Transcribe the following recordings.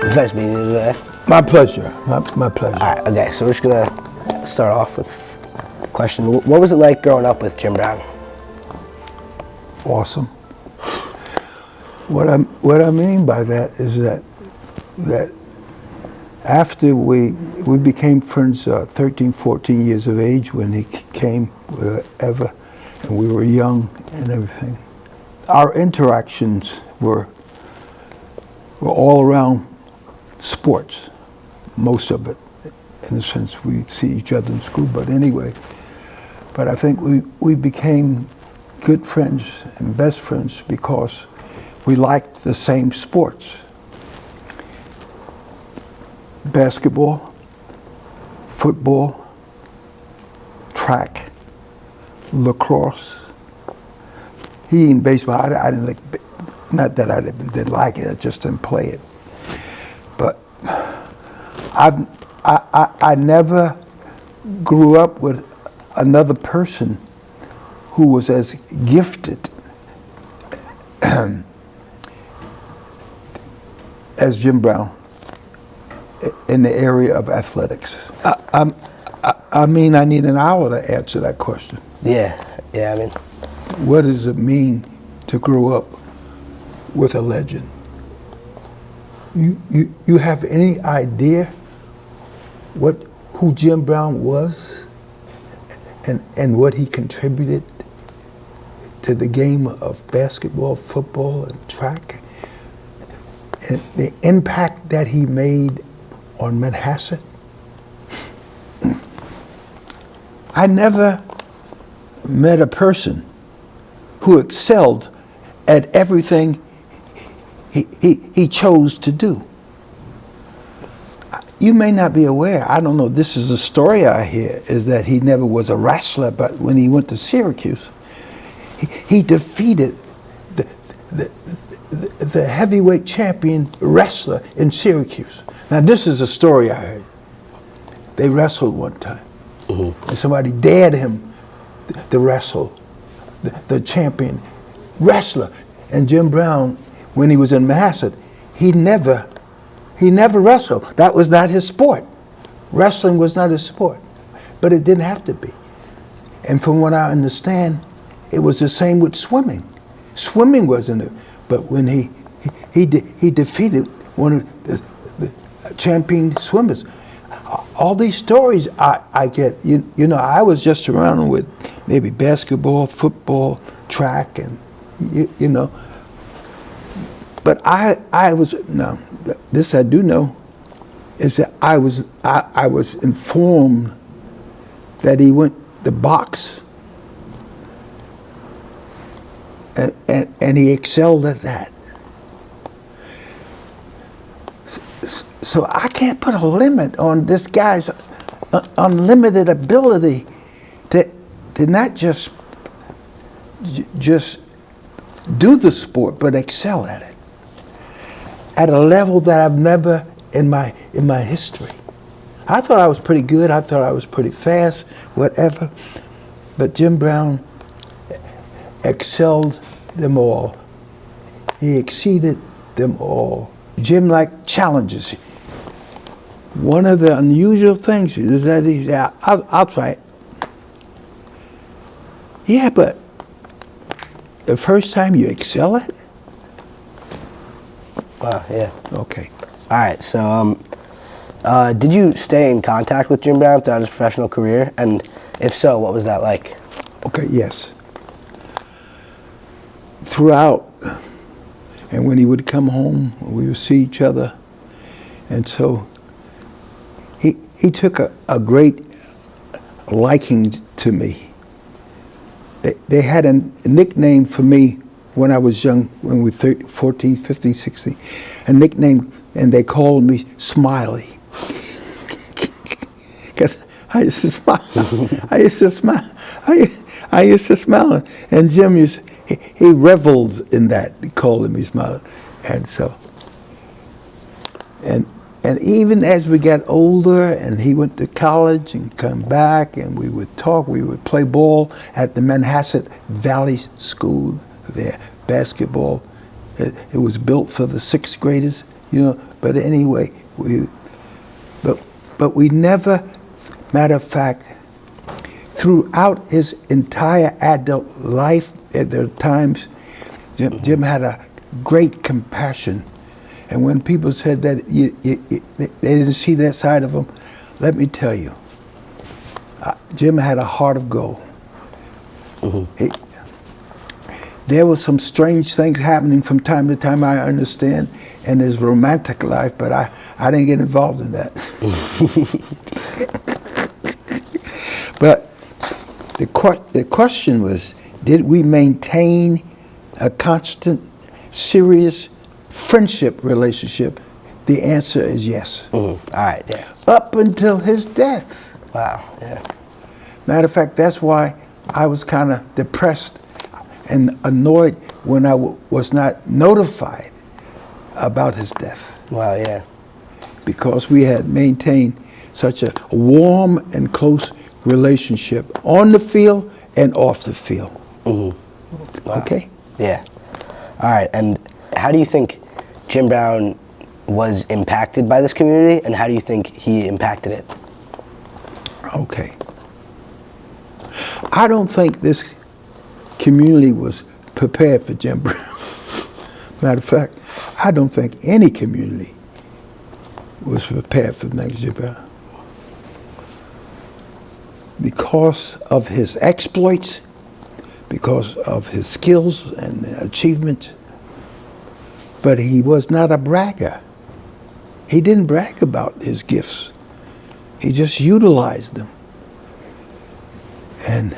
It's nice meeting you today. My pleasure. My pleasure. All right, okay, so we're just gonna start off with a question. What was it like growing up with Jim Brown? Awesome. What I mean by that is that after we became friends 13, 14 years of age when he came, whatever, and we were young and everything. Our interactions were all around sports, most of it, in the sense we'd see each other in school, but anyway. But I think we became good friends and best friends because we liked the same sports. Basketball, football, track, lacrosse. He in baseball, I didn't like, not that I didn't like it, I just didn't play it. But I never grew up with another person who was as gifted as Jim Brown in the area of athletics. I mean, I need an hour to answer that question. Yeah, I mean. What does it mean to grow up with a legend? You have any idea who Jim Brown was and what he contributed to the game of basketball, football, and track, and the impact that he made on Manhasset? I never met a person who excelled at everything he chose to do. You may not be aware, I don't know, this is a story I hear, is that he never was a wrestler, but when he went to Syracuse, he defeated the heavyweight champion wrestler in Syracuse. Now this is a story I heard. They wrestled one time, and somebody dared him to wrestle the champion wrestler. And Jim Brown, when he was in Manhasset, he never wrestled. That was not his sport. Wrestling was not his sport, but it didn't have to be. And from what I understand, it was the same with swimming. Swimming wasn't it, but when he defeated one of the champion swimmers. All these stories I get, you know, I was just around with maybe basketball, football, track, and you know. But I was, no, this I do know, is that I was informed that he went to box, and he excelled at that. So I can't put a limit on this guy's unlimited ability to not just do the sport, but excel at it at a level that I've never in my history. I thought I was pretty good. I thought I was pretty fast, whatever. But Jim Brown excelled them all. He exceeded them all. Jim liked challenges. One of the unusual things is that he said, I'll try it. Yeah, but the first time you excel at it? Wow, yeah. Okay. All right, so did you stay in contact with Jim Brown throughout his professional career? And if so, what was that like? Okay, yes. Throughout, and when he would come home, we would see each other. And so he took a great liking to me. They had a nickname for me when I was young, when we were 14, 15, 16, a nickname, and they called me Smiley. Because I used to smile. I used to smile. And Jim he reveled in that, calling me Smiley. And so, and even as we got older and he went to college and come back and we would talk, we would play ball at the Manhasset Valley School there, basketball. It was built for the 6th graders. You know, But anyway, but we never, matter of fact, throughout his entire adult life, at the times, Jim had a great compassion. And when people said that they didn't see that side of him, let me tell you, Jim had a heart of gold. There were some strange things happening from time to time, I understand, in his romantic life, but I didn't get involved in that. But the question was, did we maintain a constant, serious friendship relationship? The answer is yes. All right, yeah. Up until his death. Wow, yeah. Matter of fact, that's why I was kind of depressed and annoyed when I was not notified about his death. Wow, yeah. Because we had maintained such a warm and close relationship on the field and off the field. Wow. Okay? Yeah. All right, and how do you think Jim Brown was impacted by this community, and how do you think he impacted it? Okay. I don't think this community was prepared for Jim Brown. Matter of fact, I don't think any community was prepared for Jim Brown. Because of his exploits, because of his skills and achievements, but he was not a bragger. He didn't brag about his gifts. He just utilized them. And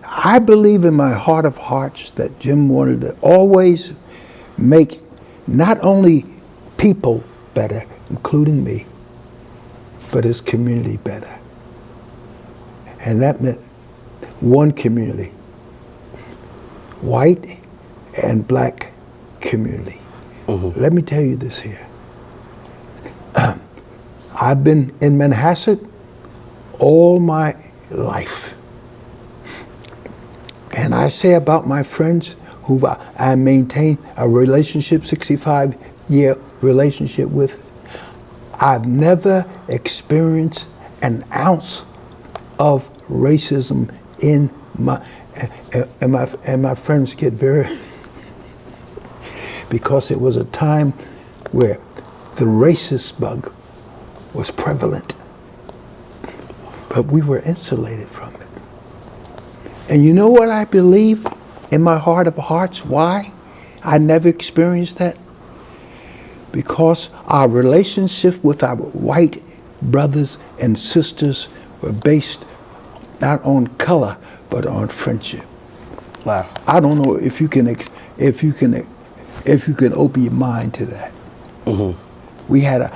I believe in my heart of hearts that Jim wanted to always make not only people better, including me, but his community better. And that meant one community, white and black community. Let me tell you this here. I've been in Manhasset all my life. And I say about my friends who I maintain a relationship, 65-year relationship with, I've never experienced an ounce of racism in my friends get very, because it was a time where the racist bug was prevalent, but we were insulated from it. And you know what I believe in my heart of hearts, why I never experienced that? Because our relationship with our white brothers and sisters were based not on color, but on friendship. Wow. I don't know if you can open your mind to that. We had a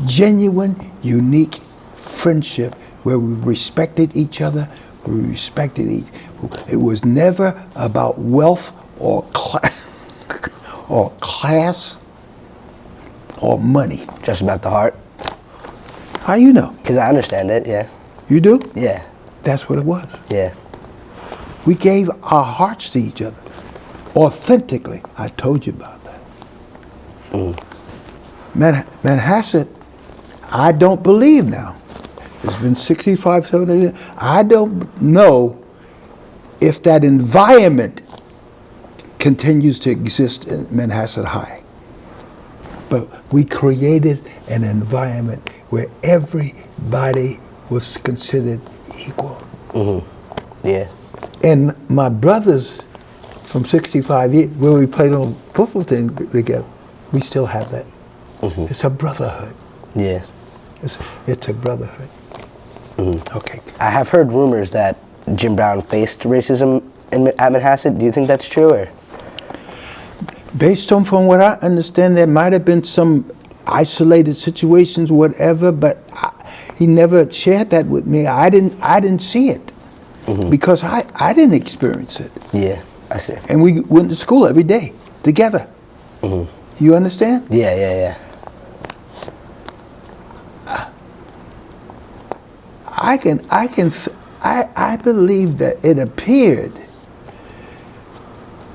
genuine, unique friendship where we respected each other. It was never about wealth or class or money. Just about the heart? How you know? Because I understand it, yeah. You do? Yeah. That's what it was. Yeah. We gave our hearts to each other authentically. I told you about that. Manhasset, I don't believe now. It's been 65, 70 years. I don't know if that environment continues to exist in Manhasset High. But we created an environment where everybody was considered equal. Yeah. And my brothers from 65 years, where we played on football team together, we still have that. It's a brotherhood. Yeah. It's a brotherhood. Okay. I have heard rumors that Jim Brown faced racism at Manhasset. Do you think that's true, or? Based on from what I understand, there might have been some isolated situations, whatever, but he never shared that with me. I didn't see it because I didn't experience it. Yeah, I see. And we went to school every day together. You understand? Yeah, yeah, yeah. I believe that it appeared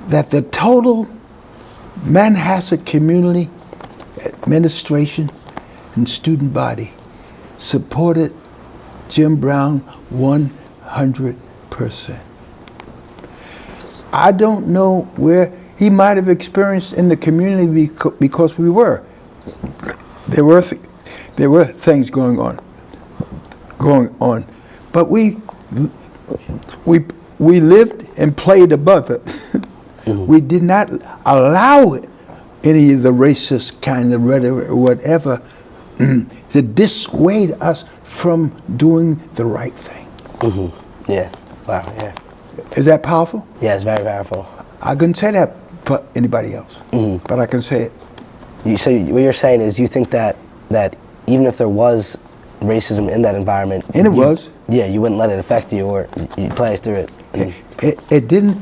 that the total Manhasset community administration and student body supported Jim Brown 100%. I don't know where he might have experienced in the community because we were. There were things going on, but we lived and played above it. Mm-hmm. We did not allow any of the racist kind of rhetoric or whatever to dissuade us from doing the right thing. Mm-hmm. Yeah. Wow. Yeah. Is that powerful? Yeah, it's very powerful. I couldn't say that for anybody else, but I can say it. So what you're saying is you think that even if there was racism in that environment, and it was, yeah, you wouldn't let it affect you, or you play through it. It didn't.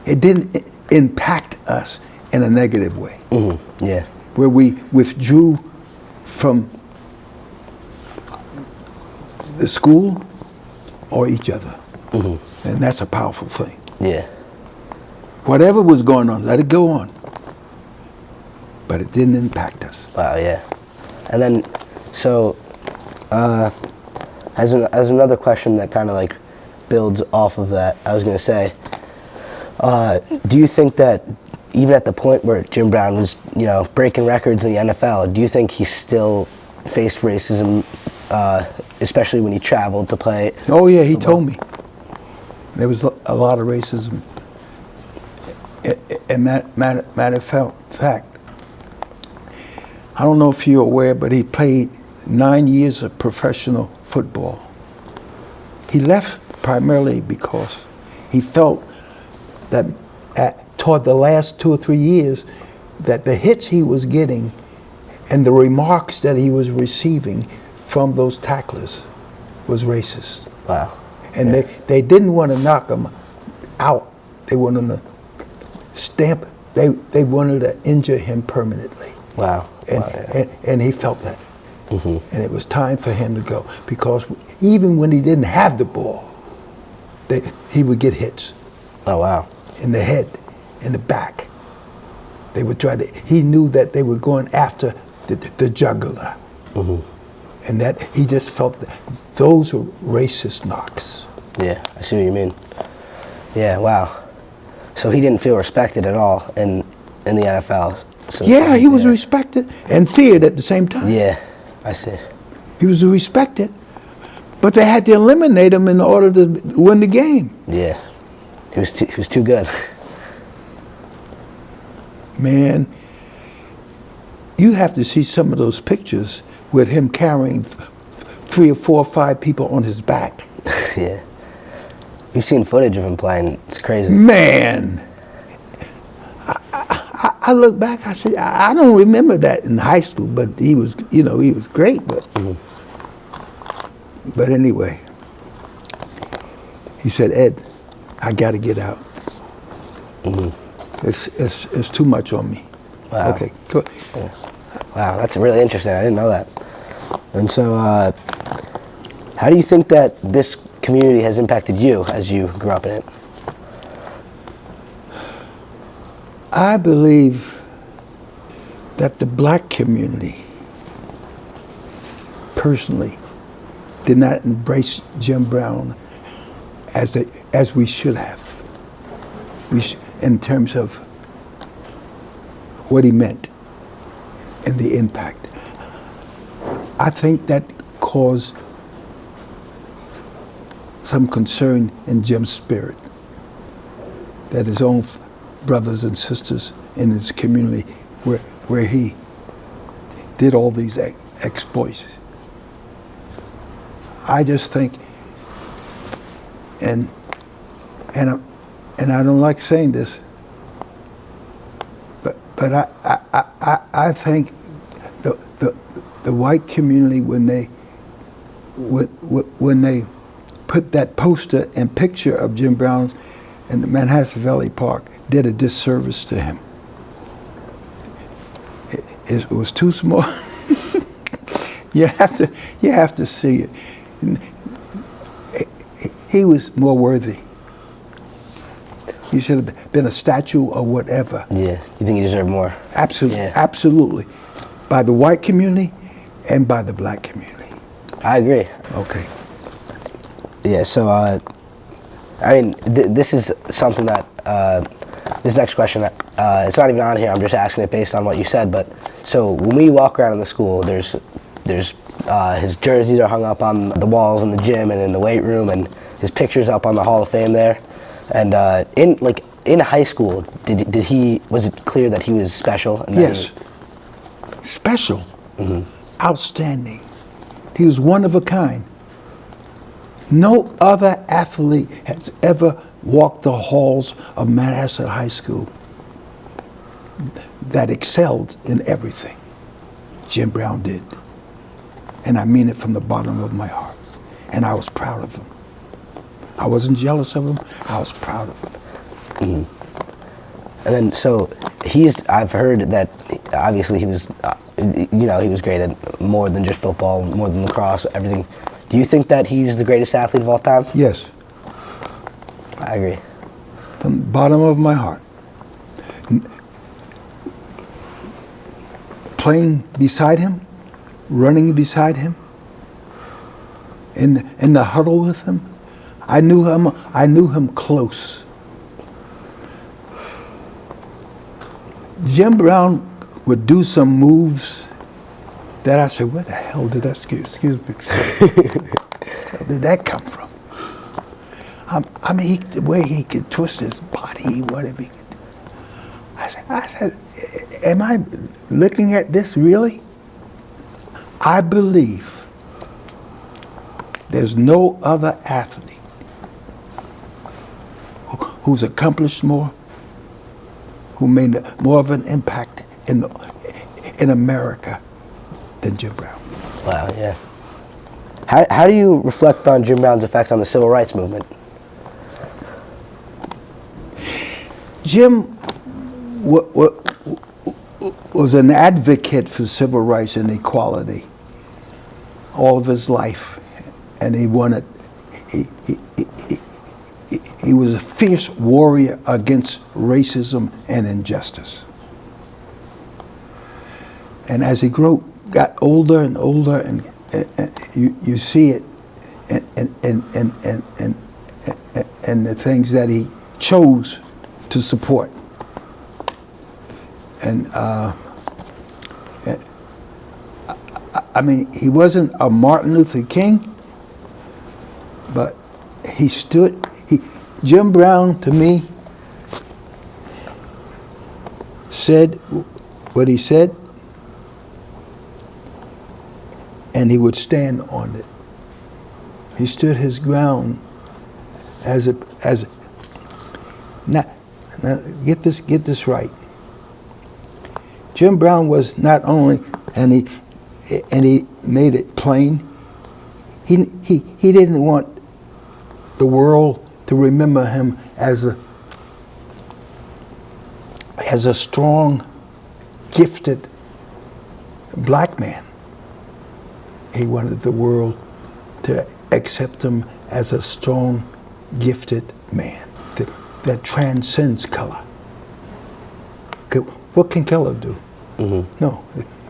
It didn't impact us in a negative way. Mm-hmm. Yeah. Where we withdrew from the school or each other. Mm-hmm. And that's a powerful thing. Yeah. Whatever was going on, let it go on. But it didn't impact us. Wow, yeah. And then, so, as another question that kind of like builds off of that, I was going to say, do you think that even at the point where Jim Brown was, breaking records in the NFL, do you think he still faced racism, especially when he traveled to play? Oh yeah, he told me. There was a lot of racism. And matter of fact, I don't know if you're aware, but he played 9 years of professional football. He left primarily because he felt that toward the last 2 or 3 years, that the hits he was getting and the remarks that he was receiving from those tacklers was racist. Wow. And they didn't want to knock him out. They wanted to stamp, they wanted to injure him permanently. Wow. And he felt that. Mm-hmm. And it was time for him to go, because even when he didn't have the ball, he would get hits. Oh, wow. In the head, in the back. They would he knew that they were going after the jugular. Mm-hmm. And that he just felt that those were racist knocks. Yeah, I see what you mean. Yeah, wow. So he didn't feel respected at all in the NFL. So yeah, he was respected and feared at the same time. Yeah, I see. He was respected, but they had to eliminate him in order to win the game. Yeah, he was too good. Man, you have to see some of those pictures with him carrying 3 or 4 or 5 people on his back. Yeah. You've seen footage of him playing. It's crazy. Man, I look back, I say, I don't remember that in high school, but he was, he was great. But anyway, he said, Ed, I got to get out. Mm-hmm. It's too much on me. Wow. Okay, go. Yeah. Wow, that's really interesting. I didn't know that. And so, how do you think that this community has impacted you as you grew up in it? I believe that the black community, personally, did not embrace Jim Brown as we should have. In terms of what he meant and the impact. I think that caused some concern in Jim's spirit, that his own brothers and sisters in his community, where he did all these exploits. I just think, and I don't like saying this, but I think the white community, when they put that poster and picture of Jim Brown in the Manhasset Valley Park, did a disservice to him. It was too small. You have to see it. He was more worthy He should have been a statue or whatever. Yeah. You think he deserved more? Absolutely, Yeah. absolutely. By the white community and by the black community. I agree. Okay. Yeah, so, I mean, this is something that, this next question, it's not even on here, I'm just asking it based on what you said, but, so when we walk around in the school, there's his jerseys are hung up on the walls in the gym and in the weight room, and his picture's up on the Hall of Fame there, and in high school, was it clear that he was special? And Yes. Special. Outstanding. He was one of a kind. No other athlete has ever walked the halls of Manhasset High School that excelled in everything. Jim Brown did. And I mean it from the bottom of my heart. And I was proud of him. I wasn't jealous of him. I was proud of him. And then, so I've heard that obviously he was, he was great at more than just football, more than lacrosse, everything. Do you think that he's the greatest athlete of all time? Yes. I agree. From the bottom of my heart. Playing beside him, running beside him, in the huddle with him, I knew him close. Jim Brown would do some moves that I said, where the hell did that, excuse me, where did that come from? I mean, the way he could twist his body, whatever he could do. I said, am I looking at this really? I believe there's no other athlete who's accomplished more, who made more of an impact in America than Jim Brown. Wow, yeah. How do you reflect on Jim Brown's effect on the civil rights movement? Jim was an advocate for civil rights and equality all of his life, and he was a fierce warrior against racism and injustice. And as he got older and older, and you see it, and the things that he chose to support. And I mean, he wasn't a Martin Luther King, but he stood. Jim Brown, to me, said what he said, and he would stand on it. He stood his ground now get this right. Jim Brown was not only, and he made it plain, he didn't want the world to remember him as a strong, gifted black man. He wanted the world to accept him as a strong, gifted man that transcends color. What can color do? No,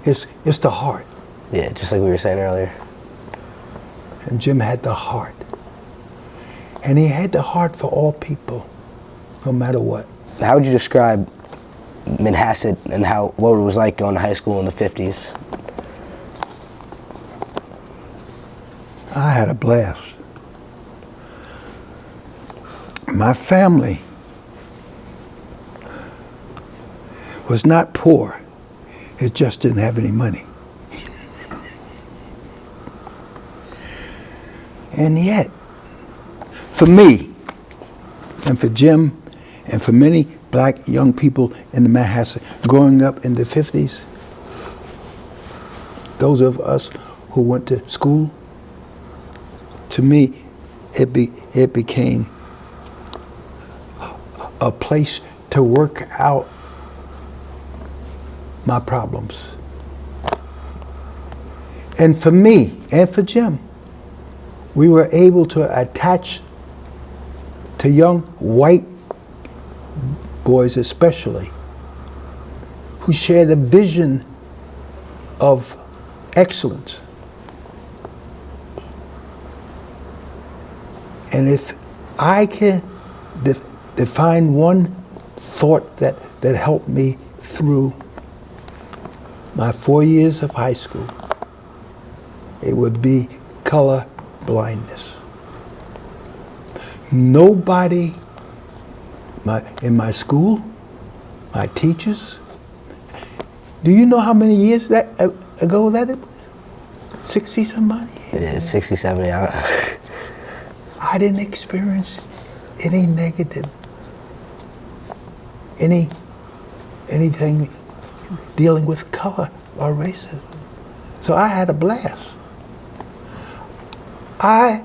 it's the heart. Yeah, just like we were saying earlier. And Jim had the heart. And he had the heart for all people, no matter what. How would you describe Manhasset and what it was like going to high school in the 50s? I had a blast. My family was not poor. It just didn't have any money. And yet, for me, and for Jim, and for many black young people in the Manhasset growing up in the 50s, those of us who went to school, to me, it became a place to work out my problems. And for me, and for Jim, we were able to attach to young white boys especially, who shared a vision of excellence. And if I can define one thought that helped me through my 4 years of high school, it would be color blindness. Nobody in my school, my teachers, do you know how many years ago that it was? 60 somebody? Yeah, 60, 70. I didn't experience any negative, anything dealing with color or racism. So I had a blast. I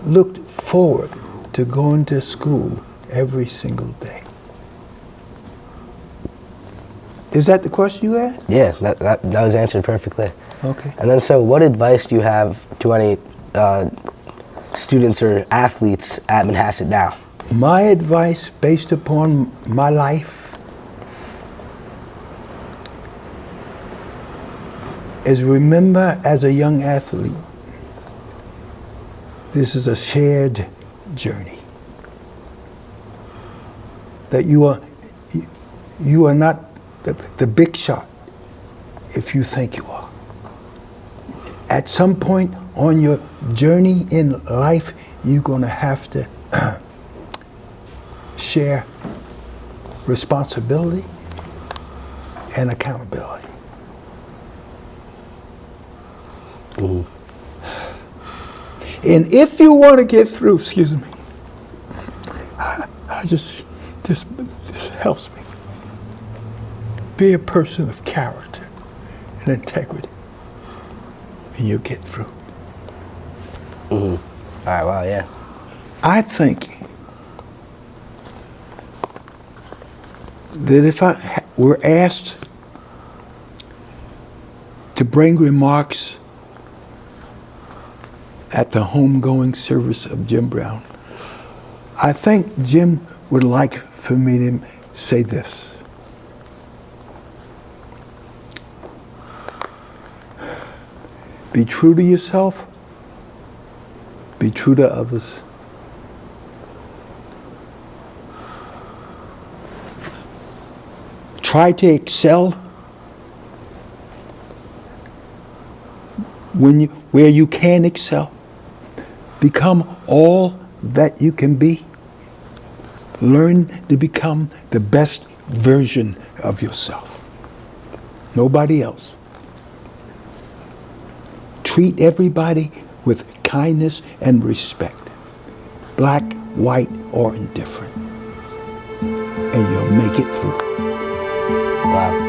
looked forward to going to school every single day. Is that the question you had? Yeah, that was answered perfectly. Okay. And then, so what advice do you have to any students or athletes at Manhasset now? My advice, based upon my life, is remember, as a young athlete, this is a shared journey. That you are not the big shot if you think you are. At some point on your journey in life, you're going to have to share responsibility and accountability. Mm. And if you want to get through, excuse me, this helps me. Be a person of character and integrity, and you'll get through. Mm-hmm. All right, wow, yeah. I think that if I were asked to bring remarks at the homegoing service of Jim Brown, I think Jim would like for me to say this. Be true to yourself. Be true to others. Try to excel where you can excel. Become all that you can be. Learn to become the best version of yourself. Nobody else. Treat everybody with kindness and respect, black, white, or indifferent, and you'll make it through. Wow.